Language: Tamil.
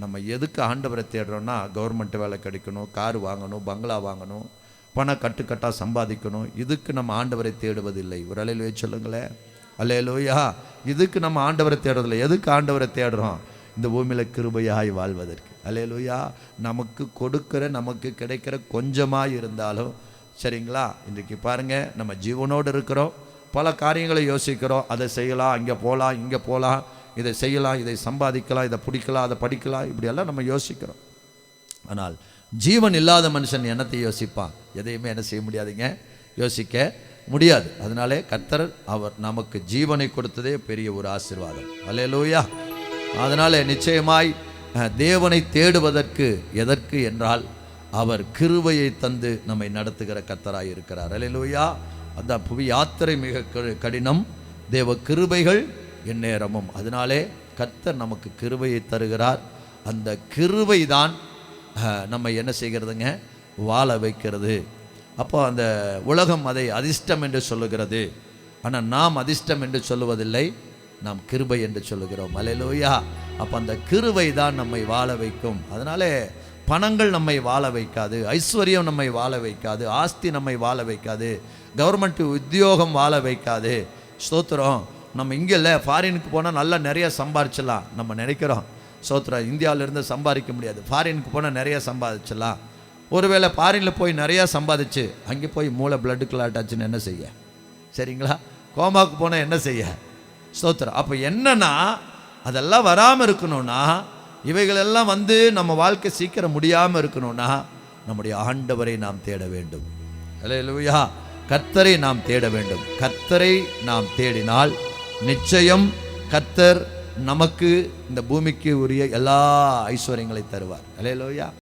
நம்ம எதுக்கு ஆண்டவரை தேடுறோன்னா, கவர்மெண்ட் வேலை கிடைக்கணும், கார் வாங்கணும், பங்களா வாங்கணும், பணம் கட்டுக்கட்டாக சம்பாதிக்கணும். இதுக்கு நம்ம ஆண்டவரை தேடுவதில்லை. ஒரு அல்லேலூயா சொல்லுங்களேன். அல்லேலூயா. இதுக்கு நம்ம ஆண்டவரை தேடுறதில்லை. எதுக்கு ஆண்டவரை தேடுறோம்? இந்த பூமியில் கிருபையாய் வாழ்வதற்கு. அல்லேலூயா. நமக்கு கொடுக்கிற, நமக்கு கிடைக்கிற கொஞ்சமாக இருந்தாலும் சரிங்களா. இன்றைக்கு பாருங்கள், நம்ம ஜீவனோடு இருக்கிறோம், பல காரியங்களை யோசிக்கிறோம். அதை செய்யலாம், அங்கே போகலாம், இங்கே போகலாம், இதை செய்யலாம், இதை சம்பாதிக்கலாம், இதை பிடிக்கலாம், அதை படிக்கலாம், இப்படியெல்லாம் நம்ம யோசிக்கிறோம். ஆனால் ஜீவன் இல்லாத மனுஷன் என்னத்தை யோசிப்பான்? எதையுமே என்ன செய்ய முடியாதுங்க, யோசிக்க முடியாது. அதனாலே கர்த்தர் அவர் நமக்கு ஜீவனை கொடுத்ததே பெரிய ஒரு ஆசீர்வாதம். அல்லேலூயா. அதனாலே நிச்சயமாய் தேவனை தேடுவதற்கு எதற்கு என்றால், அவர் கிருபையை தந்து நம்மை நடத்துகிற கர்த்தராய் இருக்கிறார். அல்லேலூயா. அதான் புவி யாத்திரை மிக கடினம், தேவ கிருபைகள் எந்நேரமும். அதனாலே கர்த்தர் நமக்கு கிருபையை தருகிறார். அந்த கிருபை தான் நம்ம என்ன செய்கிறதுங்க, வாழ வைக்கிறது. அப்போ அந்த உலகம் அதை அதிர்ஷ்டம் என்று சொல்லுகிறது. ஆனால் நாம் அதிர்ஷ்டம் என்று சொல்லுவதில்லை, நாம் கிருபை என்று சொல்லுகிறோம். அல்லேலூயா. அப்போ அந்த கிருபை தான் நம்மை வாழ வைக்கும். அதனாலே பணங்கள் நம்மை வாழ வைக்காது, ஐஸ்வர்யம் நம்மை வாழ வைக்காது, ஆஸ்தி நம்மை வாழ வைக்காது, கவர்மெண்ட் உத்தியோகம் வாழ வைக்காது. ஸ்தோத்திரம். நம்ம இங்கே இல்லை, ஃபாரினுக்கு போனால் நல்லா நிறைய சம்பாதிச்சிடலாம் நம்ம நினைக்கிறோம். ஸ்தோத்திரம். இந்தியாவிலேருந்து சம்பாதிக்க முடியாது, ஃபாரினுக்கு போனால் நிறைய சம்பாதிச்சிடலாம். ஒருவேளை ஃபாரினில் போய் நிறையா சம்பாதிச்சு அங்கே போய் மூளை பிளட்டு கிளாட் ஆச்சுன்னு என்ன செய்ய? சரிங்களா. கோமாவுக்கு போனால் என்ன செய்ய? ஸ்தோத்திரம். அப்போ என்னன்னா, அதெல்லாம் வராமல் இருக்கணும்னா, இவைகளெல்லாம் வந்து நம்ம வாழ்க்கை சீக்கிரம் முடியாமல் இருக்கணும்னா, நம்முடைய ஆண்டவரை நாம் தேட வேண்டும். அல்லேலூயா. கர்த்தரை நாம் தேட வேண்டும். கர்த்தரை நாம் தேடினால் நிச்சயம் கர்த்தர் நமக்கு இந்த பூமிக்கு உரிய எல்லா ஐஸ்வர்யங்களை தருவார். அல்லேலூயா.